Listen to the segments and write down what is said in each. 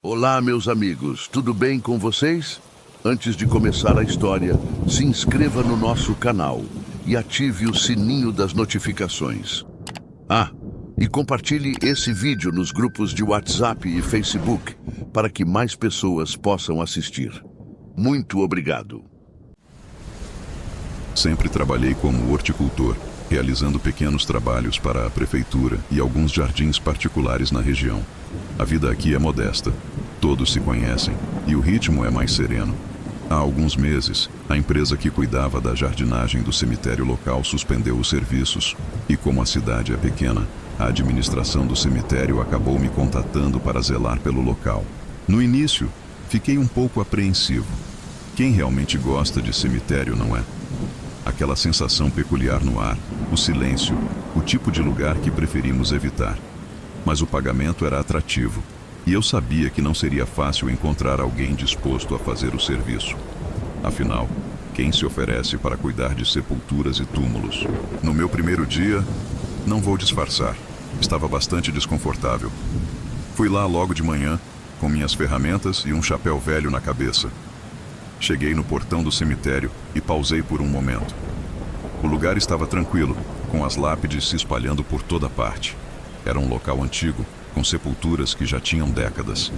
Olá, meus amigos, tudo bem com vocês? Antes de começar a história, se inscreva no nosso canal e ative o sininho das notificações. Ah, e compartilhe esse vídeo nos grupos de WhatsApp e Facebook para que mais pessoas possam assistir. Muito obrigado. Sempre trabalhei como horticultor, realizando pequenos trabalhos para a prefeitura e alguns jardins particulares na região. A vida aqui é modesta, todos se conhecem e o ritmo é mais sereno. Há alguns meses, a empresa que cuidava da jardinagem do cemitério local suspendeu os serviços e, como a cidade é pequena, a administração do cemitério acabou me contatando para zelar pelo local. No início, fiquei um pouco apreensivo. Quem realmente gosta de cemitério, não é? Aquela sensação peculiar no ar, o silêncio, o tipo de lugar que preferimos evitar. Mas o pagamento era atrativo, e eu sabia que não seria fácil encontrar alguém disposto a fazer o serviço. Afinal, quem se oferece para cuidar de sepulturas e túmulos? No meu primeiro dia, não vou disfarçar, estava bastante desconfortável. Fui lá logo de manhã, com minhas ferramentas e um chapéu velho na cabeça. Cheguei no portão do cemitério e pausei por um momento. O lugar estava tranquilo, com as lápides se espalhando por toda parte. Era um local antigo, com sepulturas que já tinham décadas.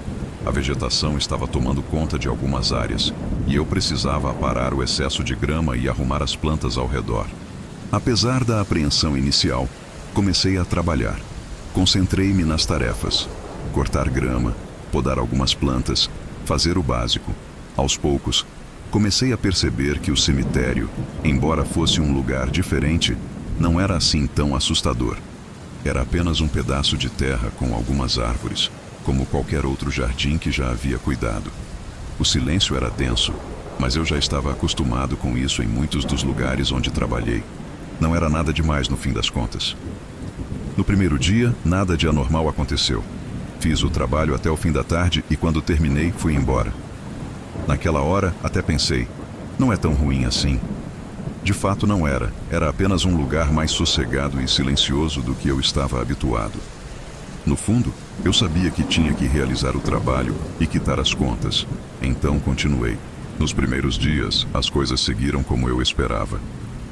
A vegetação estava tomando conta de algumas áreas, e eu precisava aparar o excesso de grama e arrumar as plantas ao redor. Apesar da apreensão inicial, comecei a trabalhar. Concentrei-me nas tarefas: cortar grama, podar algumas plantas, fazer o básico. Aos poucos, comecei a perceber que o cemitério, embora fosse um lugar diferente, não era assim tão assustador. Era apenas um pedaço de terra com algumas árvores, como qualquer outro jardim que já havia cuidado. O silêncio era denso, mas eu já estava acostumado com isso em muitos dos lugares onde trabalhei. Não era nada demais no fim das contas. No primeiro dia, nada de anormal aconteceu. Fiz o trabalho até o fim da tarde e quando terminei, fui embora. Naquela hora, até pensei, não é tão ruim assim. De fato não era, era apenas um lugar mais sossegado e silencioso do que eu estava habituado. No fundo, eu sabia que tinha que realizar o trabalho e quitar as contas, então continuei. Nos primeiros dias, as coisas seguiram como eu esperava.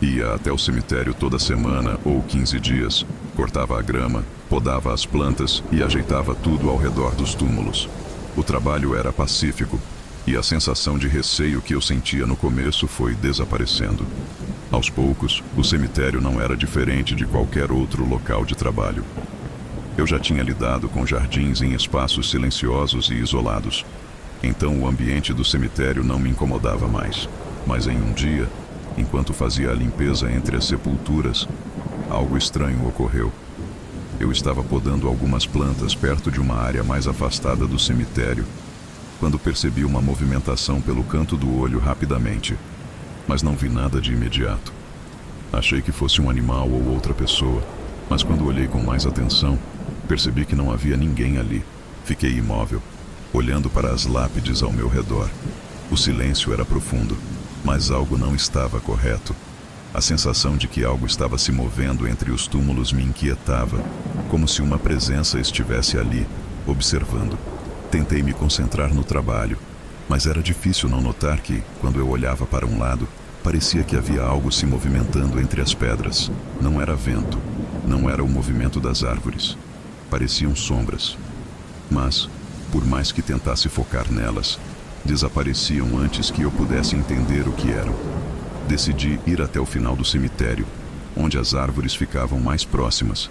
Ia até o cemitério toda semana ou 15 dias, cortava a grama, podava as plantas e ajeitava tudo ao redor dos túmulos. O trabalho era pacífico, e a sensação de receio que eu sentia no começo foi desaparecendo. Aos poucos, o cemitério não era diferente de qualquer outro local de trabalho. Eu já tinha lidado com jardins em espaços silenciosos e isolados, então o ambiente do cemitério não me incomodava mais. Mas em um dia, enquanto fazia a limpeza entre as sepulturas, algo estranho ocorreu. Eu estava podando algumas plantas perto de uma área mais afastada do cemitério, quando percebi uma movimentação pelo canto do olho rapidamente, mas não vi nada de imediato. Achei que fosse um animal ou outra pessoa, mas quando olhei com mais atenção, percebi que não havia ninguém ali. Fiquei imóvel, olhando para as lápides ao meu redor. O silêncio era profundo, mas algo não estava correto. A sensação de que algo estava se movendo entre os túmulos me inquietava, como se uma presença estivesse ali, observando. Tentei me concentrar no trabalho, mas era difícil não notar que, quando eu olhava para um lado, parecia que havia algo se movimentando entre as pedras. Não era vento, não era o movimento das árvores. Pareciam sombras. Mas, por mais que tentasse focar nelas, desapareciam antes que eu pudesse entender o que eram. Decidi ir até o final do cemitério, onde as árvores ficavam mais próximas,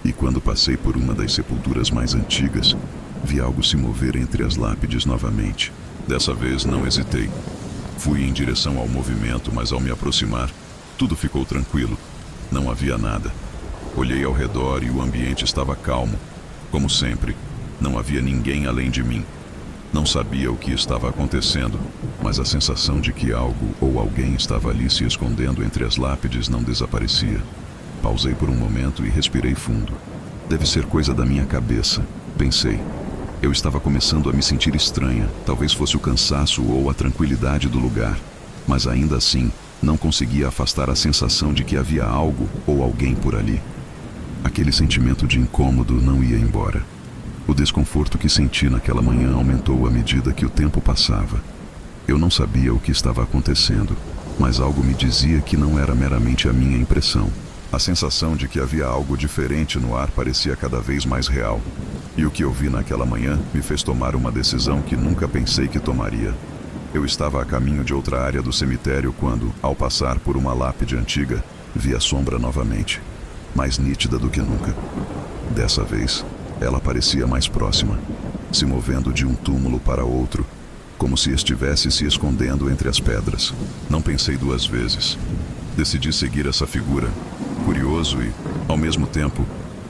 e quando passei por uma das sepulturas mais antigas, vi algo se mover entre as lápides novamente. Dessa vez não hesitei. Fui em direção ao movimento, mas ao me aproximar, tudo ficou tranquilo. Não havia nada. Olhei ao redor e o ambiente estava calmo. Como sempre, não havia ninguém além de mim. Não sabia o que estava acontecendo, mas a sensação de que algo ou alguém estava ali se escondendo entre as lápides não desaparecia. Pausei por um momento e respirei fundo. Deve ser coisa da minha cabeça, pensei. Eu estava começando a me sentir estranha, talvez fosse o cansaço ou a tranquilidade do lugar, mas ainda assim, não conseguia afastar a sensação de que havia algo ou alguém por ali. Aquele sentimento de incômodo não ia embora. O desconforto que senti naquela manhã aumentou à medida que o tempo passava. Eu não sabia o que estava acontecendo, mas algo me dizia que não era meramente a minha impressão. A sensação de que havia algo diferente no ar parecia cada vez mais real. E o que eu vi naquela manhã me fez tomar uma decisão que nunca pensei que tomaria. Eu estava a caminho de outra área do cemitério quando, ao passar por uma lápide antiga, vi a sombra novamente, mais nítida do que nunca. Dessa vez, ela parecia mais próxima, se movendo de um túmulo para outro, como se estivesse se escondendo entre as pedras. Não pensei duas vezes. Decidi seguir essa figura, curioso e, ao mesmo tempo,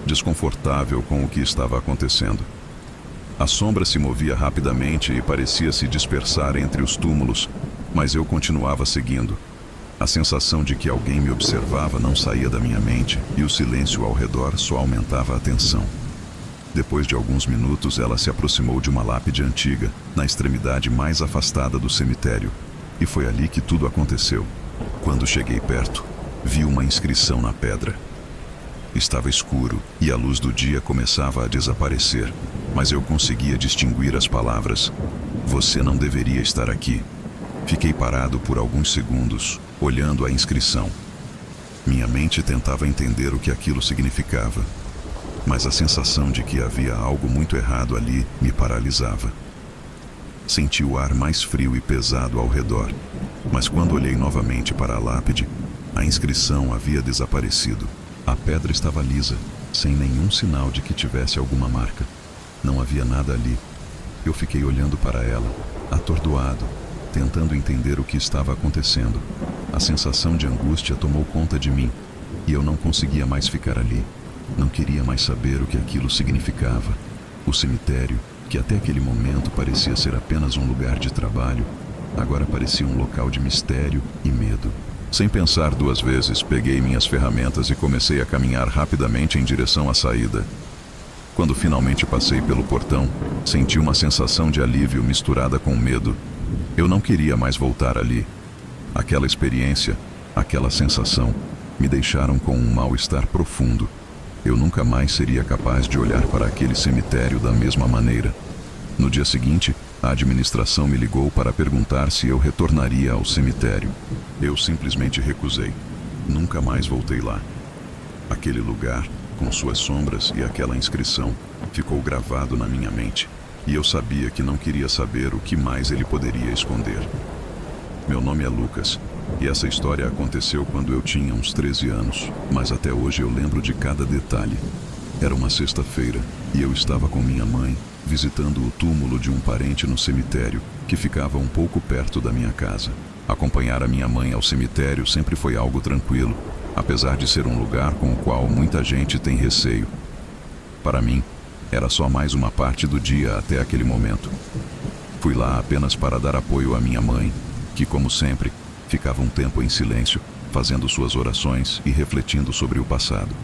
desconfortável com o que estava acontecendo. A sombra se movia rapidamente e parecia se dispersar entre os túmulos, mas eu continuava seguindo. A sensação de que alguém me observava não saía da minha mente e o silêncio ao redor só aumentava a tensão. Depois de alguns minutos, ela se aproximou de uma lápide antiga, na extremidade mais afastada do cemitério, e foi ali que tudo aconteceu. Quando cheguei perto, vi uma inscrição na pedra. Estava escuro e a luz do dia começava a desaparecer, mas eu conseguia distinguir as palavras: "Você não deveria estar aqui." Fiquei parado por alguns segundos, olhando a inscrição. Minha mente tentava entender o que aquilo significava, mas a sensação de que havia algo muito errado ali me paralisava. Senti o ar mais frio e pesado ao redor, mas quando olhei novamente para a lápide, a inscrição havia desaparecido. A pedra estava lisa, sem nenhum sinal de que tivesse alguma marca. Não havia nada ali. Eu fiquei olhando para ela, atordoado, tentando entender o que estava acontecendo. A sensação de angústia tomou conta de mim, e eu não conseguia mais ficar ali. Não queria mais saber o que aquilo significava. O cemitério, que até aquele momento parecia ser apenas um lugar de trabalho, agora parecia um local de mistério e medo. Sem pensar duas vezes, peguei minhas ferramentas e comecei a caminhar rapidamente em direção à saída. Quando finalmente passei pelo portão, senti uma sensação de alívio misturada com medo. Eu não queria mais voltar ali. Aquela experiência, aquela sensação, me deixaram com um mal-estar profundo. Eu nunca mais seria capaz de olhar para aquele cemitério da mesma maneira. No dia seguinte, a administração me ligou para perguntar se eu retornaria ao cemitério. Eu simplesmente recusei. Nunca mais voltei lá. Aquele lugar, com suas sombras e aquela inscrição, ficou gravado na minha mente, e eu sabia que não queria saber o que mais ele poderia esconder. Meu nome é Lucas, e essa história aconteceu quando eu tinha uns 13 anos, mas até hoje eu lembro de cada detalhe. Era uma sexta-feira, e eu estava com minha mãe, visitando o túmulo de um parente no cemitério, que ficava um pouco perto da minha casa. Acompanhar a minha mãe ao cemitério sempre foi algo tranquilo, apesar de ser um lugar com o qual muita gente tem receio. Para mim, era só mais uma parte do dia até aquele momento. Fui lá apenas para dar apoio à minha mãe, que, como sempre, ficava um tempo em silêncio, fazendo suas orações e refletindo sobre o passado.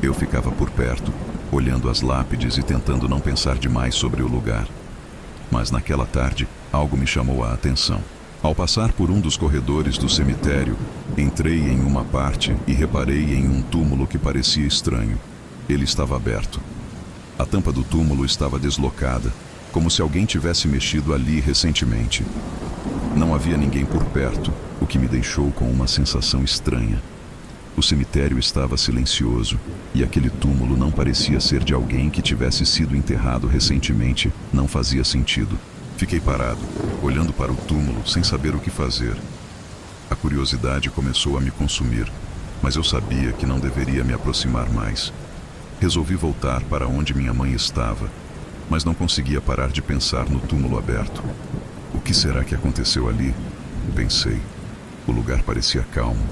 Eu ficava por perto, olhando as lápides e tentando não pensar demais sobre o lugar. Mas naquela tarde, algo me chamou a atenção. Ao passar por um dos corredores do cemitério, entrei em uma parte e reparei em um túmulo que parecia estranho. Ele estava aberto. A tampa do túmulo estava deslocada, como se alguém tivesse mexido ali recentemente. Não havia ninguém por perto, o que me deixou com uma sensação estranha. O cemitério estava silencioso, e aquele túmulo não parecia ser de alguém que tivesse sido enterrado recentemente. Não fazia sentido. Fiquei parado, olhando para o túmulo sem saber o que fazer. A curiosidade começou a me consumir, mas eu sabia que não deveria me aproximar mais. Resolvi voltar para onde minha mãe estava, mas não conseguia parar de pensar no túmulo aberto. O que será que aconteceu ali? Pensei. O lugar parecia calmo,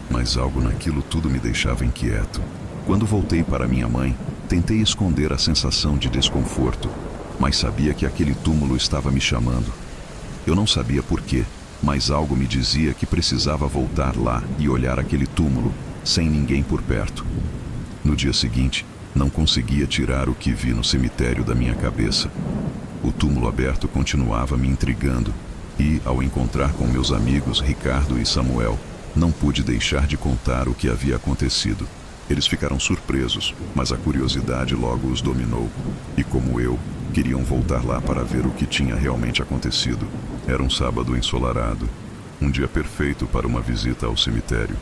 mas algo naquilo tudo me deixava inquieto. Quando voltei para minha mãe, tentei esconder a sensação de desconforto, mas sabia que aquele túmulo estava me chamando. Eu não sabia por quê, mas algo me dizia que precisava voltar lá e olhar aquele túmulo, sem ninguém por perto. No dia seguinte, não conseguia tirar o que vi no cemitério da minha cabeça. O túmulo aberto continuava me intrigando, e, ao encontrar com meus amigos Ricardo e Samuel, não pude deixar de contar o que havia acontecido. Eles ficaram surpresos, mas a curiosidade logo os dominou. E como eu, queriam voltar lá para ver o que tinha realmente acontecido. Era um sábado ensolarado, um dia perfeito para uma visita ao cemitério.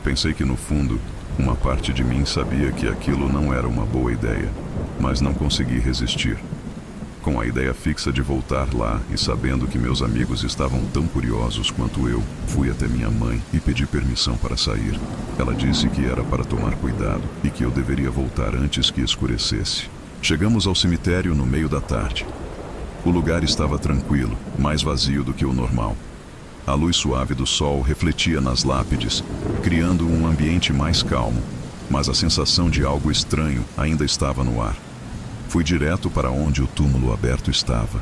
Pensei que no fundo, uma parte de mim sabia que aquilo não era uma boa ideia, mas não consegui resistir. Com a ideia fixa de voltar lá e sabendo que meus amigos estavam tão curiosos quanto eu, fui até minha mãe e pedi permissão para sair. Ela disse que era para tomar cuidado e que eu deveria voltar antes que escurecesse. Chegamos ao cemitério no meio da tarde. O lugar estava tranquilo, mais vazio do que o normal. A luz suave do sol refletia nas lápides, criando um ambiente mais calmo, mas a sensação de algo estranho ainda estava no ar. Fui direto para onde o túmulo aberto estava.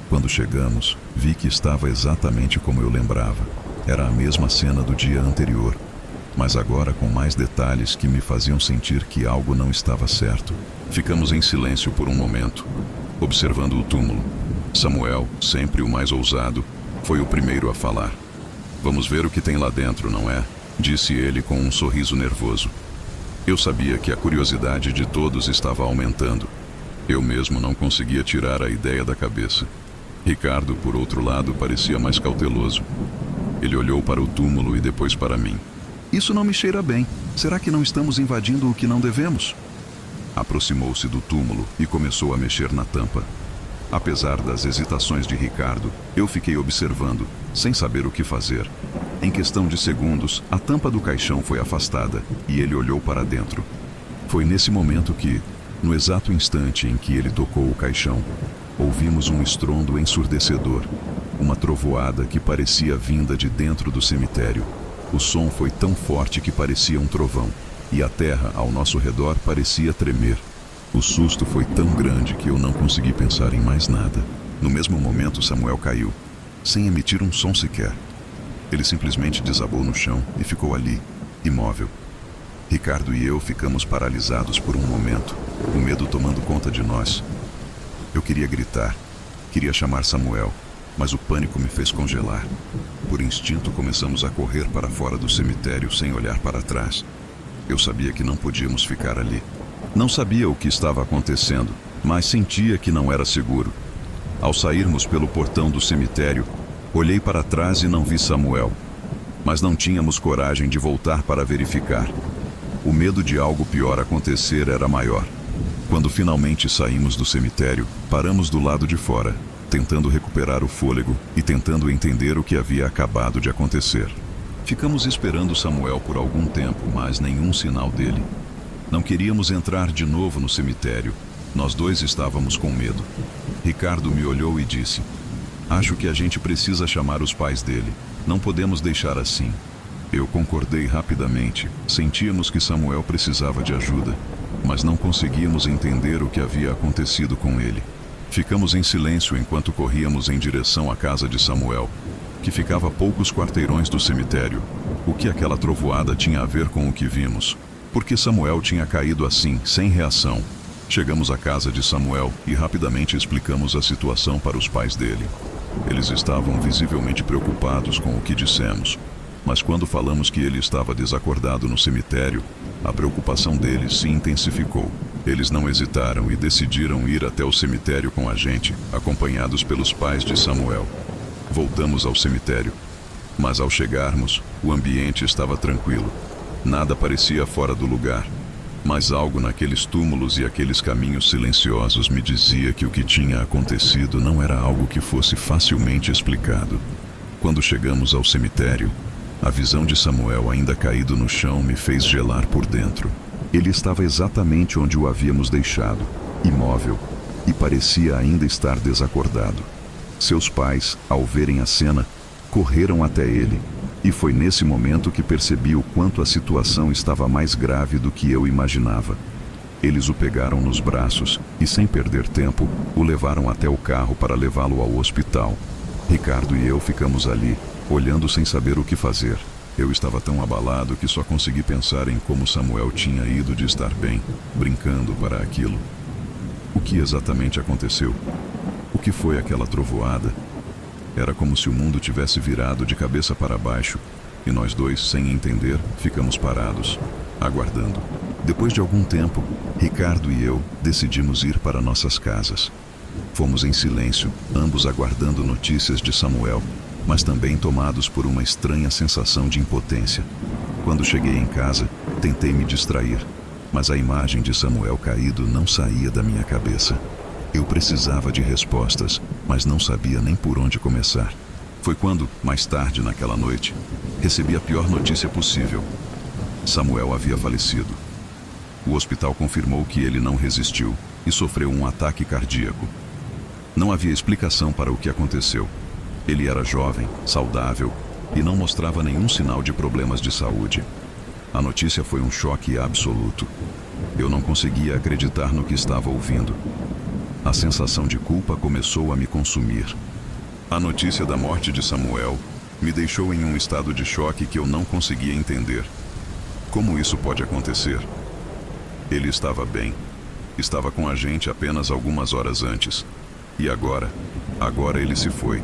Quando chegamos, vi que estava exatamente como eu lembrava. Era a mesma cena do dia anterior, mas agora com mais detalhes que me faziam sentir que algo não estava certo. Ficamos em silêncio por um momento, observando o túmulo. Samuel, sempre o mais ousado, foi o primeiro a falar. "Vamos ver o que tem lá dentro, não é?" disse ele com um sorriso nervoso. Eu sabia que a curiosidade de todos estava aumentando. Eu mesmo não conseguia tirar a ideia da cabeça. Ricardo, por outro lado, parecia mais cauteloso. Ele olhou para o túmulo e depois para mim. "Isso não me cheira bem. Será que não estamos invadindo o que não devemos?" Aproximou-se do túmulo e começou a mexer na tampa. Apesar das hesitações de Ricardo, eu fiquei observando, sem saber o que fazer. Em questão de segundos, a tampa do caixão foi afastada e ele olhou para dentro. Foi nesse momento que, no exato instante em que ele tocou o caixão, ouvimos um estrondo ensurdecedor, uma trovoada que parecia vinda de dentro do cemitério. O som foi tão forte que parecia um trovão, e a terra ao nosso redor parecia tremer. O susto foi tão grande que eu não consegui pensar em mais nada. No mesmo momento, Samuel caiu, sem emitir um som sequer. Ele simplesmente desabou no chão e ficou ali, imóvel. Ricardo e eu ficamos paralisados por um momento, o medo tomando conta de nós. Eu queria gritar, queria chamar Samuel, mas o pânico me fez congelar. Por instinto, começamos a correr para fora do cemitério sem olhar para trás. Eu sabia que não podíamos ficar ali. Não sabia o que estava acontecendo, mas sentia que não era seguro. Ao sairmos pelo portão do cemitério, olhei para trás e não vi Samuel. Mas não tínhamos coragem de voltar para verificar. O medo de algo pior acontecer era maior. Quando finalmente saímos do cemitério, paramos do lado de fora, tentando recuperar o fôlego e tentando entender o que havia acabado de acontecer. Ficamos esperando Samuel por algum tempo, mas nenhum sinal dele. Não queríamos entrar de novo no cemitério. Nós dois estávamos com medo. Ricardo me olhou e disse: "Acho que a gente precisa chamar os pais dele. Não podemos deixar assim." Eu concordei rapidamente. Sentíamos que Samuel precisava de ajuda, mas não conseguíamos entender o que havia acontecido com ele. Ficamos em silêncio enquanto corríamos em direção à casa de Samuel, que ficava a poucos quarteirões do cemitério. O que aquela trovoada tinha a ver com o que vimos? Por que Samuel tinha caído assim, sem reação? Chegamos à casa de Samuel e rapidamente explicamos a situação para os pais dele. Eles estavam visivelmente preocupados com o que dissemos. Mas quando falamos que ele estava desacordado no cemitério, a preocupação deles se intensificou. Eles não hesitaram e decidiram ir até o cemitério com a gente, acompanhados pelos pais de Samuel. Voltamos ao cemitério, mas ao chegarmos, o ambiente estava tranquilo. Nada parecia fora do lugar, mas algo naqueles túmulos e aqueles caminhos silenciosos me dizia que o que tinha acontecido não era algo que fosse facilmente explicado. Quando chegamos ao cemitério, a visão de Samuel ainda caído no chão me fez gelar por dentro. Ele estava exatamente onde o havíamos deixado, imóvel, e parecia ainda estar desacordado. Seus pais, ao verem a cena, correram até ele, e foi nesse momento que percebi o quanto a situação estava mais grave do que eu imaginava. Eles o pegaram nos braços e, sem perder tempo, o levaram até o carro para levá-lo ao hospital. Ricardo e eu ficamos ali, olhando sem saber o que fazer. Eu estava tão abalado que só consegui pensar em como Samuel tinha ido de estar bem, brincando para aquilo. O que exatamente aconteceu? O que foi aquela trovoada? Era como se o mundo tivesse virado de cabeça para baixo, e nós dois, sem entender, ficamos parados, aguardando. Depois de algum tempo, Ricardo e eu decidimos ir para nossas casas. Fomos em silêncio, ambos aguardando notícias de Samuel, mas também tomados por uma estranha sensação de impotência. Quando cheguei em casa, tentei me distrair, mas a imagem de Samuel caído não saía da minha cabeça. Eu precisava de respostas, mas não sabia nem por onde começar. Foi quando, mais tarde naquela noite, recebi a pior notícia possível. Samuel havia falecido. O hospital confirmou que ele não resistiu e sofreu um ataque cardíaco. Não havia explicação para o que aconteceu. Ele era jovem, saudável e não mostrava nenhum sinal de problemas de saúde. A notícia foi um choque absoluto. Eu não conseguia acreditar no que estava ouvindo. A sensação de culpa começou a me consumir. A notícia da morte de Samuel me deixou em um estado de choque que eu não conseguia entender. Como isso pode acontecer? Ele estava bem. Estava com a gente apenas algumas horas antes. E agora? Agora ele se foi.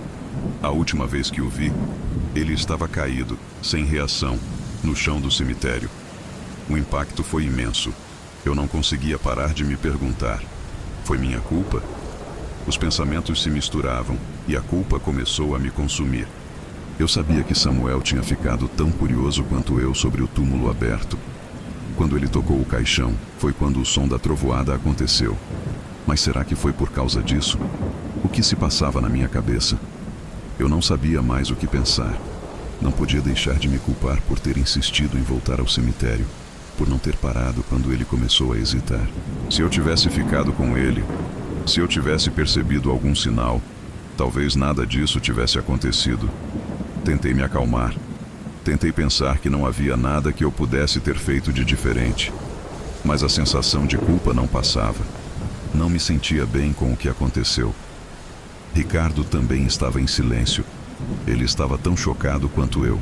A última vez que o vi, ele estava caído, sem reação, no chão do cemitério. O impacto foi imenso. Eu não conseguia parar de me perguntar: foi minha culpa? Os pensamentos se misturavam e a culpa começou a me consumir. Eu sabia que Samuel tinha ficado tão curioso quanto eu sobre o túmulo aberto. Quando ele tocou o caixão, foi quando o som da trovoada aconteceu. Mas será que foi por causa disso? O que se passava na minha cabeça? Eu não sabia mais o que pensar. Não podia deixar de me culpar por ter insistido em voltar ao cemitério, por não ter parado quando ele começou a hesitar. Se eu tivesse ficado com ele, se eu tivesse percebido algum sinal, talvez nada disso tivesse acontecido. Tentei me acalmar. Tentei pensar que não havia nada que eu pudesse ter feito de diferente. Mas a sensação de culpa não passava. Não me sentia bem com o que aconteceu. Ricardo também estava em silêncio. Ele estava tão chocado quanto eu.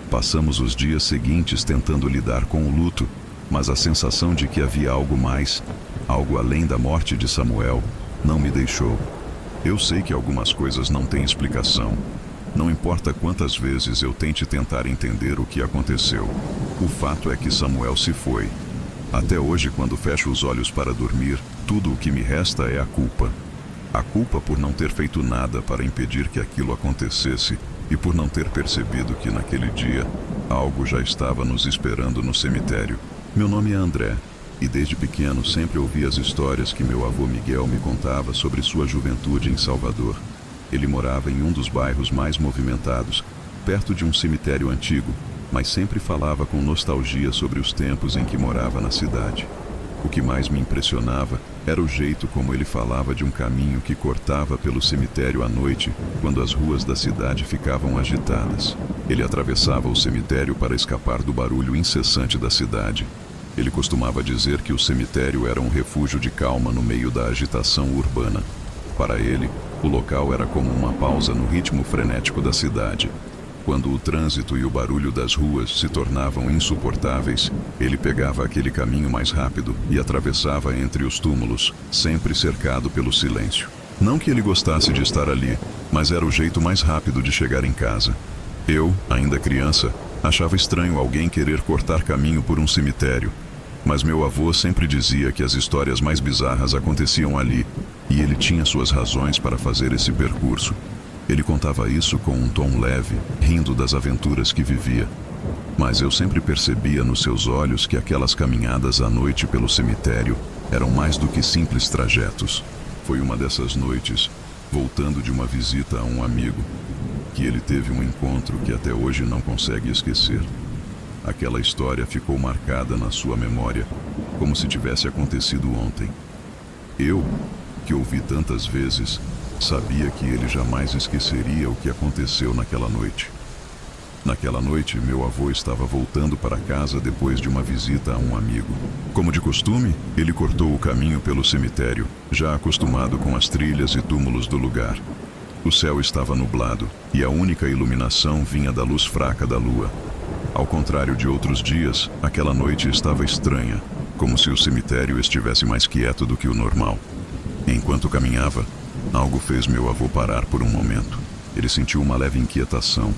Passamos os dias seguintes tentando lidar com o luto, mas a sensação de que havia algo mais, algo além da morte de Samuel, não me deixou. Eu sei que algumas coisas não têm explicação. Não importa quantas vezes eu tente tentar entender o que aconteceu. O fato é que Samuel se foi. Até hoje, quando fecho os olhos para dormir, tudo o que me resta é a culpa. A culpa por não ter feito nada para impedir que aquilo acontecesse e por não ter percebido que naquele dia algo já estava nos esperando no cemitério. Meu nome é André e desde pequeno sempre ouvi as histórias que meu avô Miguel me contava sobre sua juventude em Salvador. Ele morava em um dos bairros mais movimentados, perto de um cemitério antigo, mas sempre falava com nostalgia sobre os tempos em que morava na cidade. O que mais me impressionava era o jeito como ele falava de um caminho que cortava pelo cemitério à noite, quando as ruas da cidade ficavam agitadas. Ele atravessava o cemitério para escapar do barulho incessante da cidade. Ele costumava dizer que o cemitério era um refúgio de calma no meio da agitação urbana. Para ele, o local era como uma pausa no ritmo frenético da cidade. Quando o trânsito e o barulho das ruas se tornavam insuportáveis, ele pegava aquele caminho mais rápido e atravessava entre os túmulos, sempre cercado pelo silêncio. Não que ele gostasse de estar ali, mas era o jeito mais rápido de chegar em casa. Eu, ainda criança, achava estranho alguém querer cortar caminho por um cemitério. Mas meu avô sempre dizia que as histórias mais bizarras aconteciam ali, e ele tinha suas razões para fazer esse percurso. Ele contava isso com um tom leve, rindo das aventuras que vivia. Mas eu sempre percebia nos seus olhos que aquelas caminhadas à noite pelo cemitério eram mais do que simples trajetos. Foi uma dessas noites, voltando de uma visita a um amigo, que ele teve um encontro que até hoje não consegue esquecer. Aquela história ficou marcada na sua memória, como se tivesse acontecido ontem. Eu, que ouvi tantas vezes, sabia que ele jamais esqueceria o que aconteceu naquela noite. Naquela noite, meu avô estava voltando para casa depois de uma visita a um amigo. Como de costume, ele cortou o caminho pelo cemitério, já acostumado com as trilhas e túmulos do lugar. O céu estava nublado e a única iluminação vinha da luz fraca da lua. Ao contrário de outros dias, aquela noite estava estranha, como se o cemitério estivesse mais quieto do que o normal. Enquanto caminhava, algo fez meu avô parar por um momento. Ele sentiu uma leve inquietação,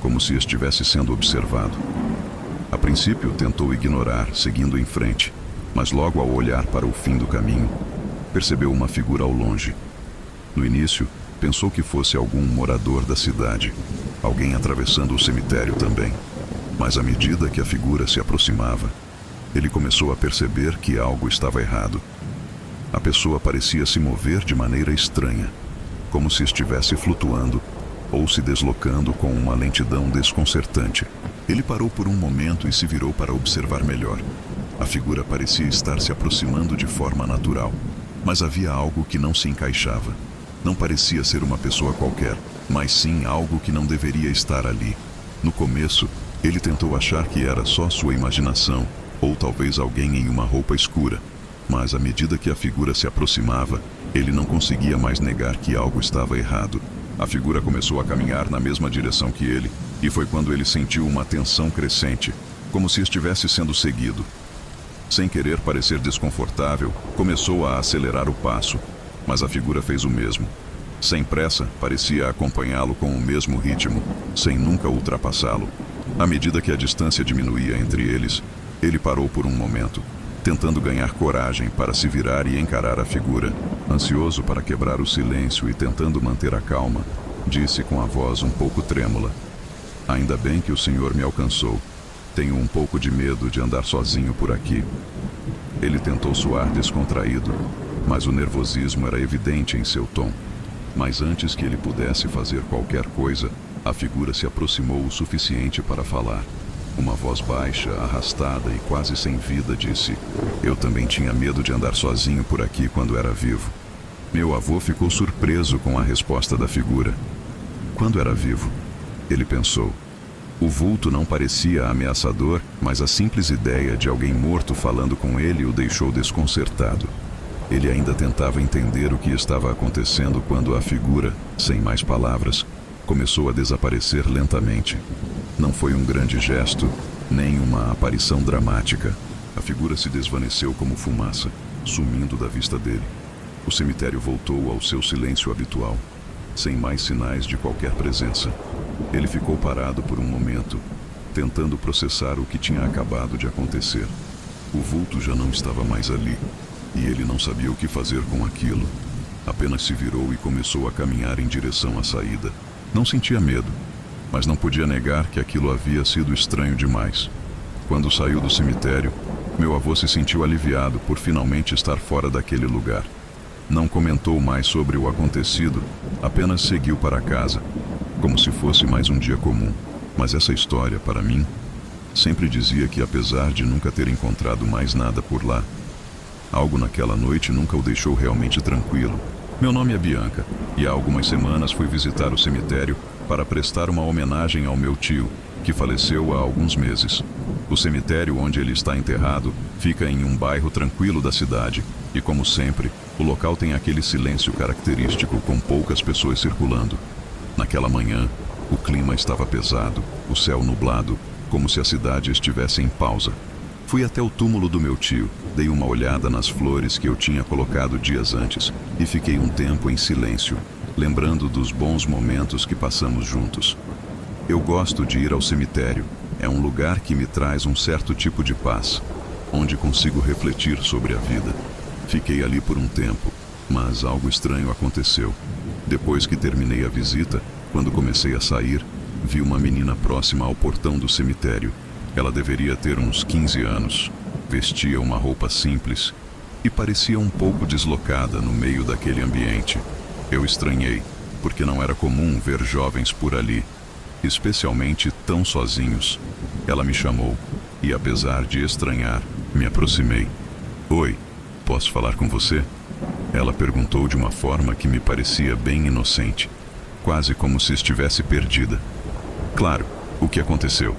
como se estivesse sendo observado. A princípio, tentou ignorar, seguindo em frente, mas logo ao olhar para o fim do caminho, percebeu uma figura ao longe. No início, pensou que fosse algum morador da cidade, alguém atravessando o cemitério também. Mas à medida que a figura se aproximava, ele começou a perceber que algo estava errado. A pessoa parecia se mover de maneira estranha, como se estivesse flutuando ou se deslocando com uma lentidão desconcertante. Ele parou por um momento e se virou para observar melhor. A figura parecia estar se aproximando de forma natural, mas havia algo que não se encaixava. Não parecia ser uma pessoa qualquer, mas sim algo que não deveria estar ali. No começo, ele tentou achar que era só sua imaginação, ou talvez alguém em uma roupa escura. Mas à medida que a figura se aproximava, ele não conseguia mais negar que algo estava errado. A figura começou a caminhar na mesma direção que ele, e foi quando ele sentiu uma tensão crescente, como se estivesse sendo seguido. Sem querer parecer desconfortável, começou a acelerar o passo, mas a figura fez o mesmo. Sem pressa, parecia acompanhá-lo com o mesmo ritmo, sem nunca ultrapassá-lo. À medida que a distância diminuía entre eles, ele parou por um momento, tentando ganhar coragem para se virar e encarar a figura. Ansioso para quebrar o silêncio e tentando manter a calma, disse com a voz um pouco trêmula: "Ainda bem que o senhor me alcançou. Tenho um pouco de medo de andar sozinho por aqui." Ele tentou soar descontraído, mas o nervosismo era evidente em seu tom. Mas antes que ele pudesse fazer qualquer coisa, a figura se aproximou o suficiente para falar. Uma voz baixa, arrastada e quase sem vida disse: "Eu também tinha medo de andar sozinho por aqui quando era vivo." Meu avô ficou surpreso com a resposta da figura. Quando era vivo, ele pensou. O vulto não parecia ameaçador, mas a simples ideia de alguém morto falando com ele o deixou desconcertado. Ele ainda tentava entender o que estava acontecendo quando a figura, sem mais palavras, começou a desaparecer lentamente. Não foi um grande gesto, nem uma aparição dramática. A figura se desvaneceu como fumaça, sumindo da vista dele. O cemitério voltou ao seu silêncio habitual, sem mais sinais de qualquer presença. Ele ficou parado por um momento, tentando processar o que tinha acabado de acontecer. O vulto já não estava mais ali, e ele não sabia o que fazer com aquilo. Apenas se virou e começou a caminhar em direção à saída. Não sentia medo, mas não podia negar que aquilo havia sido estranho demais. Quando saiu do cemitério, meu avô se sentiu aliviado por finalmente estar fora daquele lugar. Não comentou mais sobre o acontecido, apenas seguiu para casa, como se fosse mais um dia comum. Mas essa história, para mim, sempre dizia que apesar de nunca ter encontrado mais nada por lá, algo naquela noite nunca o deixou realmente tranquilo. Meu nome é Bianca, e há algumas semanas fui visitar o cemitério para prestar uma homenagem ao meu tio, que faleceu há alguns meses. O cemitério onde ele está enterrado fica em um bairro tranquilo da cidade, e como sempre, o local tem aquele silêncio característico com poucas pessoas circulando. Naquela manhã, o clima estava pesado, o céu nublado, como se a cidade estivesse em pausa. Fui até o túmulo do meu tio, dei uma olhada nas flores que eu tinha colocado dias antes e fiquei um tempo em silêncio, lembrando dos bons momentos que passamos juntos. Eu gosto de ir ao cemitério, é um lugar que me traz um certo tipo de paz, onde consigo refletir sobre a vida. Fiquei ali por um tempo, mas algo estranho aconteceu. Depois que terminei a visita, quando comecei a sair, vi uma menina próxima ao portão do cemitério. Ela deveria ter uns 15 anos, vestia uma roupa simples e parecia um pouco deslocada no meio daquele ambiente. Eu estranhei, porque não era comum ver jovens por ali, especialmente tão sozinhos. Ela me chamou e, apesar de estranhar, me aproximei. "Oi, posso falar com você?" Ela perguntou de uma forma que me parecia bem inocente, quase como se estivesse perdida. "Claro, o que aconteceu?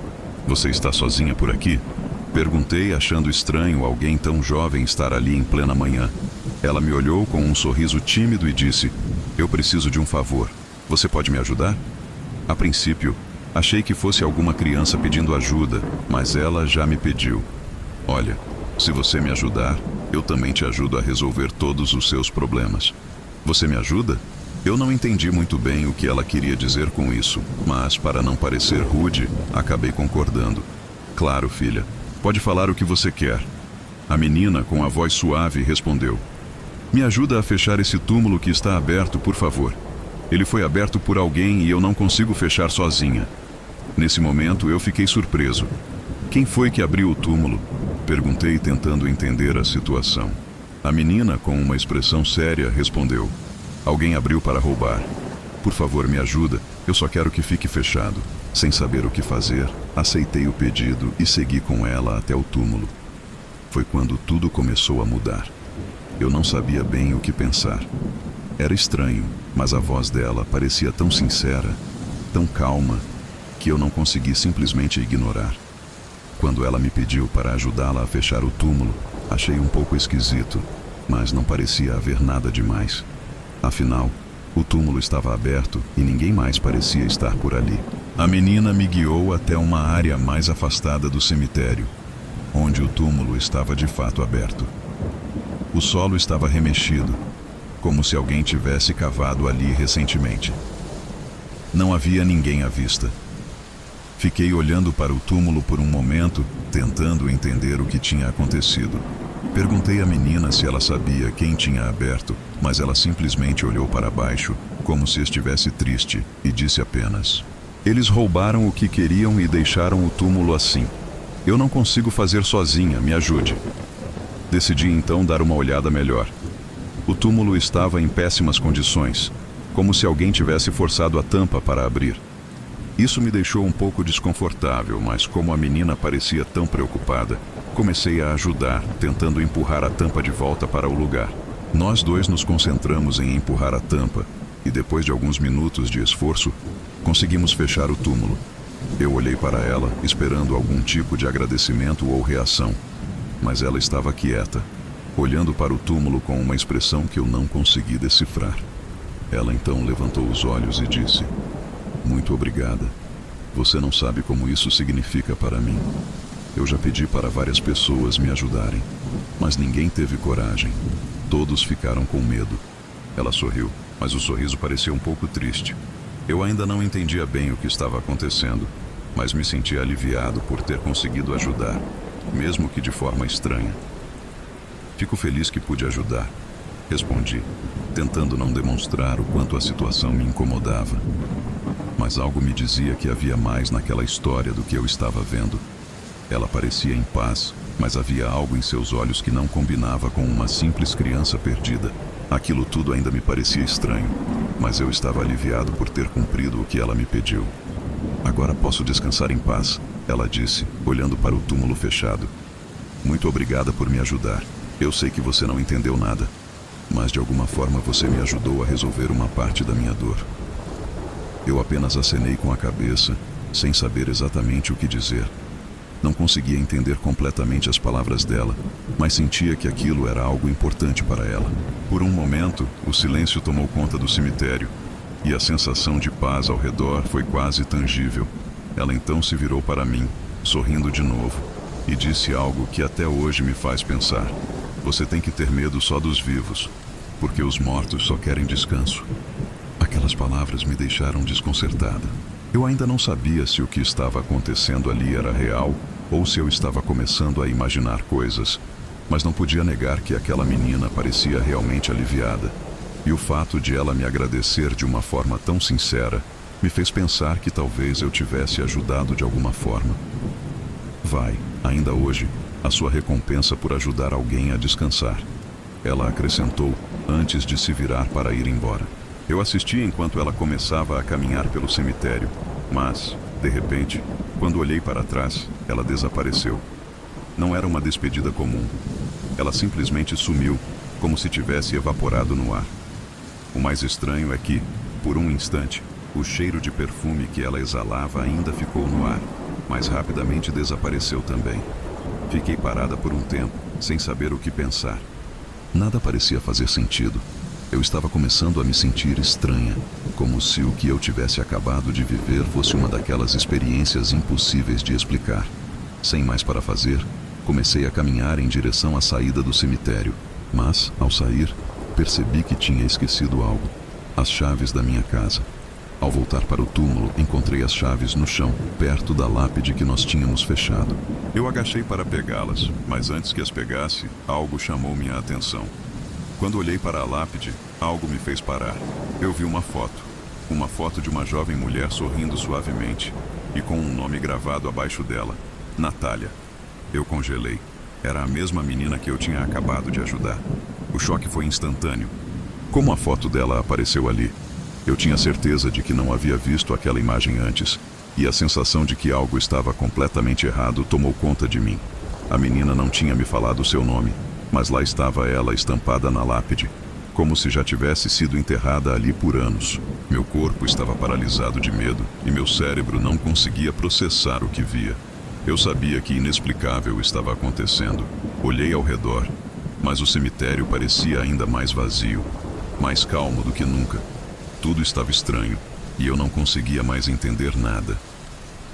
Você está sozinha por aqui?" Perguntei, achando estranho alguém tão jovem estar ali em plena manhã. Ela me olhou com um sorriso tímido e disse: "Eu preciso de um favor. Você pode me ajudar?" A princípio, achei que fosse alguma criança pedindo ajuda, mas ela já me pediu: "Olha, se você me ajudar, eu também te ajudo a resolver todos os seus problemas." "Você me ajuda?" Eu não entendi muito bem o que ela queria dizer com isso, mas para não parecer rude, acabei concordando. Claro, filha. Pode falar o que você quer. A menina, com a voz suave, respondeu: Me ajuda a fechar esse túmulo que está aberto, por favor. Ele foi aberto por alguém e eu não consigo fechar sozinha. Nesse momento, eu fiquei surpreso. Quem foi que abriu o túmulo? Perguntei, tentando entender a situação. A menina, com uma expressão séria, respondeu: Alguém abriu para roubar. Por favor, me ajuda. Eu só quero que fique fechado. Sem saber o que fazer, aceitei o pedido e segui com ela até o túmulo. Foi quando tudo começou a mudar. Eu não sabia bem o que pensar. Era estranho, mas a voz dela parecia tão sincera, tão calma, que eu não consegui simplesmente ignorar. Quando ela me pediu para ajudá-la a fechar o túmulo, achei um pouco esquisito, mas não parecia haver nada demais. Afinal, o túmulo estava aberto e ninguém mais parecia estar por ali. A menina me guiou até uma área mais afastada do cemitério, onde o túmulo estava de fato aberto. O solo estava remexido, como se alguém tivesse cavado ali recentemente. Não havia ninguém à vista. Fiquei olhando para o túmulo por um momento, tentando entender o que tinha acontecido. Perguntei à menina se ela sabia quem tinha aberto, mas ela simplesmente olhou para baixo, como se estivesse triste, e disse apenas: Eles roubaram o que queriam e deixaram o túmulo assim. Eu não consigo fazer sozinha, me ajude. Decidi então dar uma olhada melhor. O túmulo estava em péssimas condições, como se alguém tivesse forçado a tampa para abrir. Isso me deixou um pouco desconfortável, mas como a menina parecia tão preocupada, comecei a ajudar, tentando empurrar a tampa de volta para o lugar. Nós dois nos concentramos em empurrar a tampa, e depois de alguns minutos de esforço, conseguimos fechar o túmulo. Eu olhei para ela, esperando algum tipo de agradecimento ou reação, mas ela estava quieta, olhando para o túmulo com uma expressão que eu não consegui decifrar. Ela então levantou os olhos e disse: Muito obrigada. Você não sabe como isso significa para mim. Eu já pedi para várias pessoas me ajudarem, mas ninguém teve coragem. Todos ficaram com medo. Ela sorriu, mas o sorriso parecia um pouco triste. Eu ainda não entendia bem o que estava acontecendo, mas me senti aliviado por ter conseguido ajudar, mesmo que de forma estranha. Fico feliz que pude ajudar, respondi, tentando não demonstrar o quanto a situação me incomodava. Mas algo me dizia que havia mais naquela história do que eu estava vendo. Ela parecia em paz, mas havia algo em seus olhos que não combinava com uma simples criança perdida. Aquilo tudo ainda me parecia estranho, mas eu estava aliviado por ter cumprido o que ela me pediu. Agora posso descansar em paz, ela disse, olhando para o túmulo fechado. Muito obrigada por me ajudar. Eu sei que você não entendeu nada, mas de alguma forma você me ajudou a resolver uma parte da minha dor. Eu apenas acenei com a cabeça, sem saber exatamente o que dizer. Não conseguia entender completamente as palavras dela, mas sentia que aquilo era algo importante para ela. Por um momento, o silêncio tomou conta do cemitério, e a sensação de paz ao redor foi quase tangível. Ela então se virou para mim, sorrindo de novo, e disse algo que até hoje me faz pensar. Você tem que ter medo só dos vivos, porque os mortos só querem descanso. Aquelas palavras me deixaram desconcertada. Eu ainda não sabia se o que estava acontecendo ali era real ou se eu estava começando a imaginar coisas, mas não podia negar que aquela menina parecia realmente aliviada. E o fato de ela me agradecer de uma forma tão sincera me fez pensar que talvez eu tivesse ajudado de alguma forma. Vai, ainda hoje, a sua recompensa por ajudar alguém a descansar, ela acrescentou antes de se virar para ir embora. Eu assisti enquanto ela começava a caminhar pelo cemitério, mas, de repente, quando olhei para trás, ela desapareceu. Não era uma despedida comum. Ela simplesmente sumiu, como se tivesse evaporado no ar. O mais estranho é que, por um instante, o cheiro de perfume que ela exalava ainda ficou no ar, mas rapidamente desapareceu também. Fiquei parada por um tempo, sem saber o que pensar. Nada parecia fazer sentido. Eu estava começando a me sentir estranha, como se o que eu tivesse acabado de viver fosse uma daquelas experiências impossíveis de explicar. Sem mais para fazer, comecei a caminhar em direção à saída do cemitério, mas, ao sair, percebi que tinha esquecido algo: as chaves da minha casa. Ao voltar para o túmulo, encontrei as chaves no chão, perto da lápide que nós tínhamos fechado. Eu agachei para pegá-las, mas antes que as pegasse, algo chamou minha atenção. Quando olhei para a lápide, algo me fez parar. Eu vi uma foto de uma jovem mulher sorrindo suavemente e com um nome gravado abaixo dela, Natália. Eu congelei. Era a mesma menina que eu tinha acabado de ajudar. O choque foi instantâneo. Como a foto dela apareceu ali? Eu tinha certeza de que não havia visto aquela imagem antes, e a sensação de que algo estava completamente errado tomou conta de mim. A menina não tinha me falado seu nome, mas lá estava ela estampada na lápide, como se já tivesse sido enterrada ali por anos. Meu corpo estava paralisado de medo e meu cérebro não conseguia processar o que via. Eu sabia que inexplicável estava acontecendo. Olhei ao redor, mas o cemitério parecia ainda mais vazio, mais calmo do que nunca. Tudo estava estranho e eu não conseguia mais entender nada.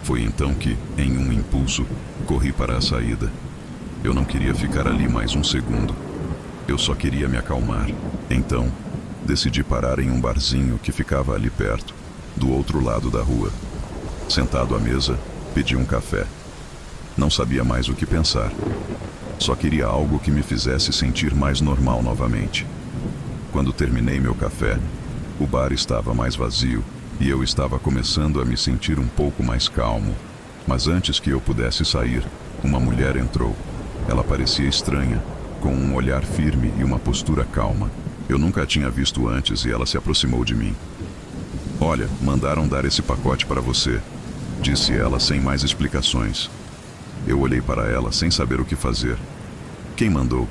Foi então que, em um impulso, corri para a saída. Eu não queria ficar ali mais um segundo. Eu só queria me acalmar. Então, decidi parar em um barzinho que ficava ali perto, do outro lado da rua. Sentado à mesa, pedi um café. Não sabia mais o que pensar. Só queria algo que me fizesse sentir mais normal novamente. Quando terminei meu café, o bar estava mais vazio e eu estava começando a me sentir um pouco mais calmo. Mas antes que eu pudesse sair, uma mulher entrou. Ela parecia estranha, com um olhar firme e uma postura calma. Eu nunca a tinha visto antes e ela se aproximou de mim. "Olha, mandaram dar esse pacote para você", disse ela sem mais explicações. Eu olhei para ela sem saber o que fazer. "Quem mandou?",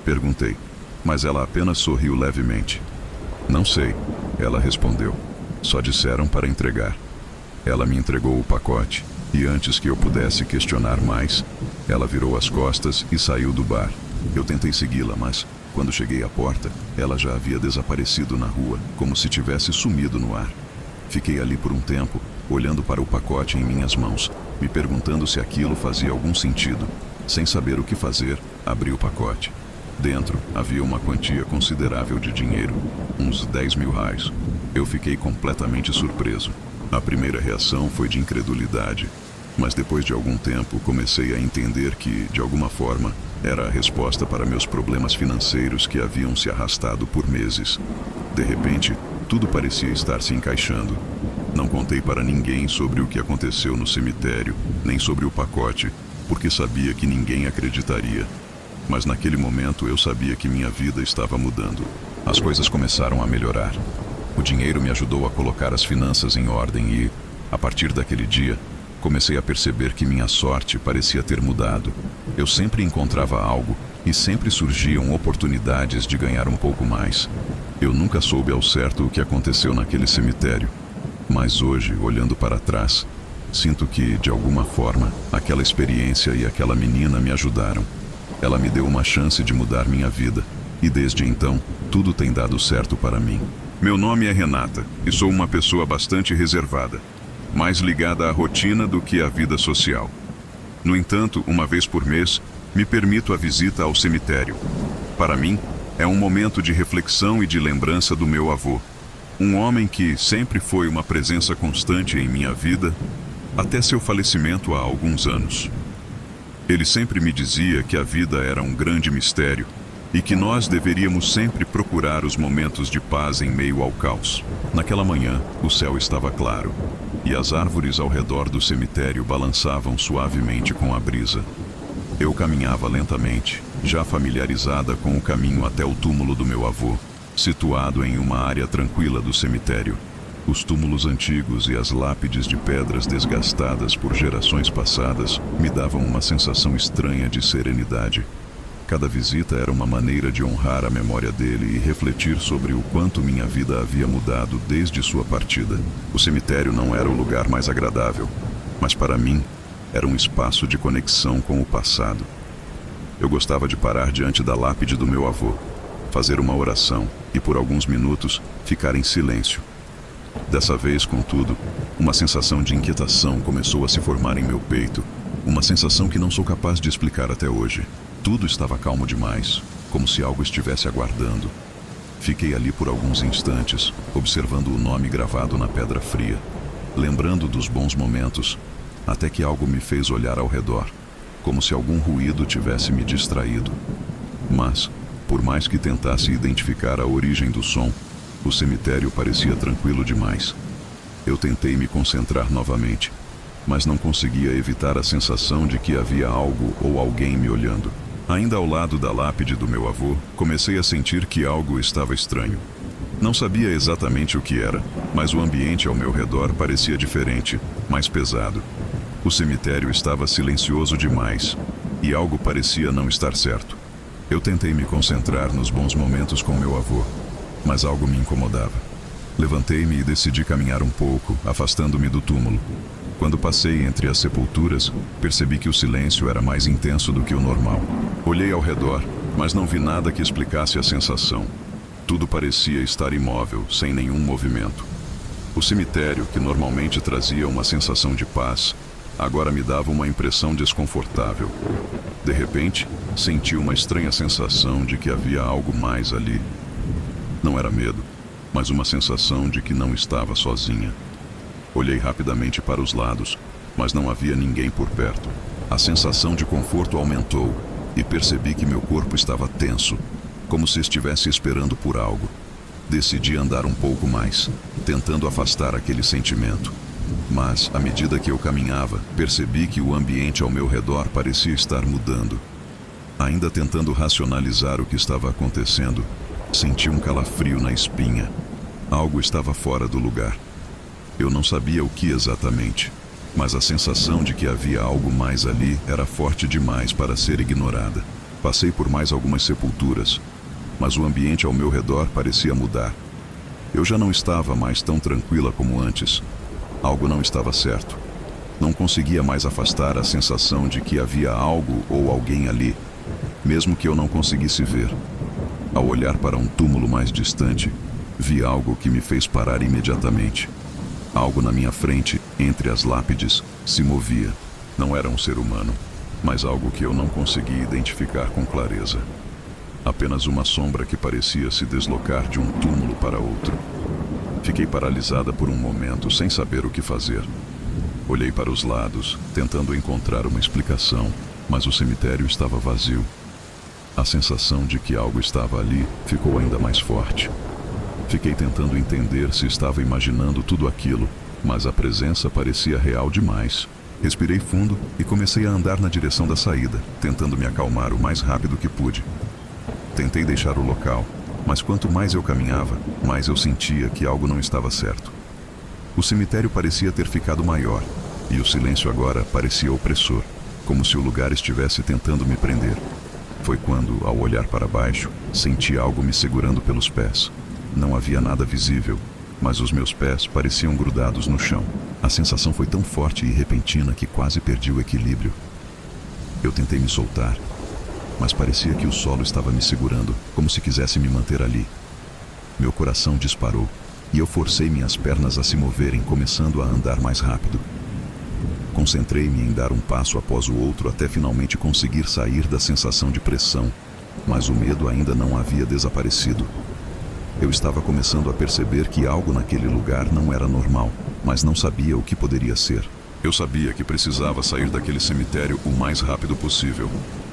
perguntei, mas ela apenas sorriu levemente. "Não sei", ela respondeu. "Só disseram para entregar." Ela me entregou o pacote, e antes que eu pudesse questionar mais, ela virou as costas e saiu do bar. Eu tentei segui-la, mas, quando cheguei à porta, ela já havia desaparecido na rua, como se tivesse sumido no ar. Fiquei ali por um tempo, olhando para o pacote em minhas mãos, me perguntando se aquilo fazia algum sentido. Sem saber o que fazer, abri o pacote. Dentro havia uma quantia considerável de dinheiro, uns 10 mil reais. Eu fiquei completamente surpreso. A primeira reação foi de incredulidade, mas depois de algum tempo comecei a entender que, de alguma forma, era a resposta para meus problemas financeiros que haviam se arrastado por meses. De repente, tudo parecia estar se encaixando. Não contei para ninguém sobre o que aconteceu no cemitério, nem sobre o pacote, porque sabia que ninguém acreditaria. Mas naquele momento eu sabia que minha vida estava mudando. As coisas começaram a melhorar. O dinheiro me ajudou a colocar as finanças em ordem e, a partir daquele dia, comecei a perceber que minha sorte parecia ter mudado. Eu sempre encontrava algo e sempre surgiam oportunidades de ganhar um pouco mais. Eu nunca soube ao certo o que aconteceu naquele cemitério, mas hoje, olhando para trás, sinto que, de alguma forma, aquela experiência e aquela menina me ajudaram. Ela me deu uma chance de mudar minha vida, e desde então, tudo tem dado certo para mim. Meu nome é Renata, e sou uma pessoa bastante reservada, mais ligada à rotina do que à vida social. No entanto, uma vez por mês, me permito a visita ao cemitério. Para mim, é um momento de reflexão e de lembrança do meu avô, um homem que sempre foi uma presença constante em minha vida, até seu falecimento há alguns anos. Ele sempre me dizia que a vida era um grande mistério e que nós deveríamos sempre procurar os momentos de paz em meio ao caos. Naquela manhã, o céu estava claro e as árvores ao redor do cemitério balançavam suavemente com a brisa. Eu caminhava lentamente, já familiarizada com o caminho até o túmulo do meu avô, situado em uma área tranquila do cemitério. Os túmulos antigos e as lápides de pedras desgastadas por gerações passadas me davam uma sensação estranha de serenidade. Cada visita era uma maneira de honrar a memória dele e refletir sobre o quanto minha vida havia mudado desde sua partida. O cemitério não era o lugar mais agradável, mas para mim era um espaço de conexão com o passado. Eu gostava de parar diante da lápide do meu avô, fazer uma oração e por alguns minutos ficar em silêncio. Dessa vez, contudo, uma sensação de inquietação começou a se formar em meu peito, uma sensação que não sou capaz de explicar até hoje. Tudo estava calmo demais, como se algo estivesse aguardando. Fiquei ali por alguns instantes, observando o nome gravado na pedra fria, lembrando dos bons momentos, até que algo me fez olhar ao redor, como se algum ruído tivesse me distraído. Mas, por mais que tentasse identificar a origem do som, o cemitério parecia tranquilo demais. Eu tentei me concentrar novamente, mas não conseguia evitar a sensação de que havia algo ou alguém me olhando. Ainda ao lado da lápide do meu avô, comecei a sentir que algo estava estranho. Não sabia exatamente o que era, mas o ambiente ao meu redor parecia diferente, mais pesado. O cemitério estava silencioso demais, e algo parecia não estar certo. Eu tentei me concentrar nos bons momentos com meu avô, mas algo me incomodava. Levantei-me e decidi caminhar um pouco, afastando-me do túmulo. Quando passei entre as sepulturas, percebi que o silêncio era mais intenso do que o normal. Olhei ao redor, mas não vi nada que explicasse a sensação. Tudo parecia estar imóvel, sem nenhum movimento. O cemitério, que normalmente trazia uma sensação de paz, agora me dava uma impressão desconfortável. De repente, senti uma estranha sensação de que havia algo mais ali. Não era medo, mas uma sensação de que não estava sozinha. Olhei rapidamente para os lados, mas não havia ninguém por perto. A sensação de conforto aumentou e percebi que meu corpo estava tenso, como se estivesse esperando por algo. Decidi andar um pouco mais, tentando afastar aquele sentimento. Mas, à medida que eu caminhava, percebi que o ambiente ao meu redor parecia estar mudando. Ainda tentando racionalizar o que estava acontecendo, senti um calafrio na espinha. Algo estava fora do lugar. Eu não sabia o que exatamente, mas a sensação de que havia algo mais ali era forte demais para ser ignorada. Passei por mais algumas sepulturas, mas o ambiente ao meu redor parecia mudar. Eu já não estava mais tão tranquila como antes. Algo não estava certo. Não conseguia mais afastar a sensação de que havia algo ou alguém ali, mesmo que eu não conseguisse ver. Ao olhar para um túmulo mais distante, vi algo que me fez parar imediatamente. Algo na minha frente, entre as lápides, se movia. Não era um ser humano, mas algo que eu não conseguia identificar com clareza. Apenas uma sombra que parecia se deslocar de um túmulo para outro. Fiquei paralisada por um momento, sem saber o que fazer. Olhei para os lados, tentando encontrar uma explicação, mas o cemitério estava vazio. A sensação de que algo estava ali ficou ainda mais forte. Fiquei tentando entender se estava imaginando tudo aquilo, mas a presença parecia real demais. Respirei fundo e comecei a andar na direção da saída, tentando me acalmar o mais rápido que pude. Tentei deixar o local, mas quanto mais eu caminhava, mais eu sentia que algo não estava certo. O cemitério parecia ter ficado maior, e o silêncio agora parecia opressor, como se o lugar estivesse tentando me prender. Foi quando, ao olhar para baixo, senti algo me segurando pelos pés. Não havia nada visível, mas os meus pés pareciam grudados no chão. A sensação foi tão forte e repentina que quase perdi o equilíbrio. Eu tentei me soltar, mas parecia que o solo estava me segurando, como se quisesse me manter ali. Meu coração disparou, e eu forcei minhas pernas a se moverem, começando a andar mais rápido. Concentrei-me em dar um passo após o outro até finalmente conseguir sair da sensação de pressão, mas o medo ainda não havia desaparecido. Eu estava começando a perceber que algo naquele lugar não era normal, mas não sabia o que poderia ser. Eu sabia que precisava sair daquele cemitério o mais rápido possível.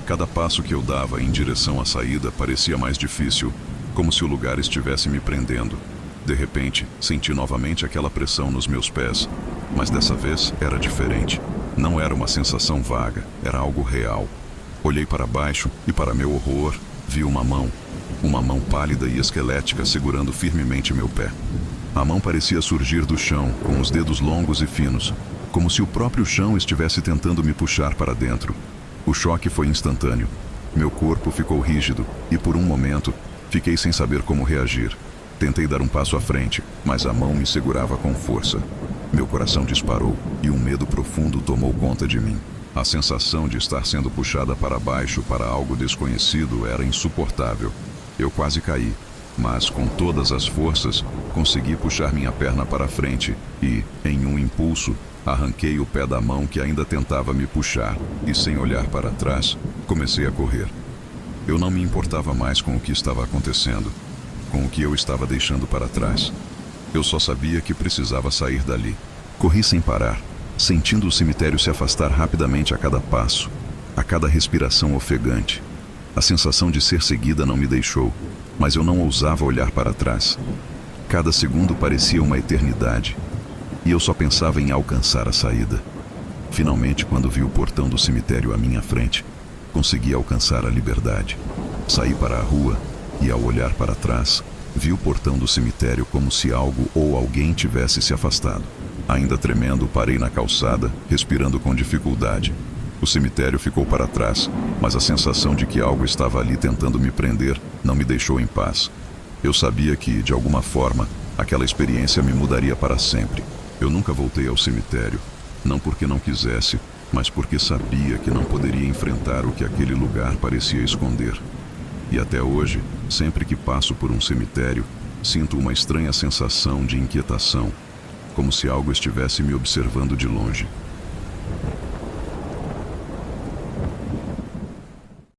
Cada passo que eu dava em direção à saída parecia mais difícil, como se o lugar estivesse me prendendo. De repente, senti novamente aquela pressão nos meus pés, mas dessa vez era diferente. Não era uma sensação vaga, era algo real. Olhei para baixo e, para meu horror, vi uma mão pálida e esquelética segurando firmemente meu pé. A mão parecia surgir do chão, com os dedos longos e finos, como se o próprio chão estivesse tentando me puxar para dentro. O choque foi instantâneo. Meu corpo ficou rígido e, por um momento, fiquei sem saber como reagir. Tentei dar um passo à frente, mas a mão me segurava com força. Meu coração disparou e um medo profundo tomou conta de mim. A sensação de estar sendo puxada para baixo para algo desconhecido era insuportável. Eu quase caí, mas com todas as forças, consegui puxar minha perna para frente e, em um impulso, arranquei o pé da mão que ainda tentava me puxar e, sem olhar para trás, comecei a correr. Eu não me importava mais com o que estava acontecendo. com o que eu estava deixando para trás. Eu só sabia que precisava sair dali. Corri sem parar, sentindo o cemitério se afastar rapidamente a cada passo, a cada respiração ofegante. A sensação de ser seguida não me deixou, mas eu não ousava olhar para trás. Cada segundo parecia uma eternidade, e eu só pensava em alcançar a saída. Finalmente, quando vi o portão do cemitério à minha frente, consegui alcançar a liberdade. Saí para a rua e, ao olhar para trás, vi o portão do cemitério como se algo ou alguém tivesse se afastado. Ainda tremendo, parei na calçada, respirando com dificuldade. O cemitério ficou para trás, mas a sensação de que algo estava ali tentando me prender não me deixou em paz. Eu sabia que, de alguma forma, aquela experiência me mudaria para sempre. Eu nunca voltei ao cemitério, não porque não quisesse, mas porque sabia que não poderia enfrentar o que aquele lugar parecia esconder. E até hoje, sempre que passo por um cemitério, sinto uma estranha sensação de inquietação, como se algo estivesse me observando de longe.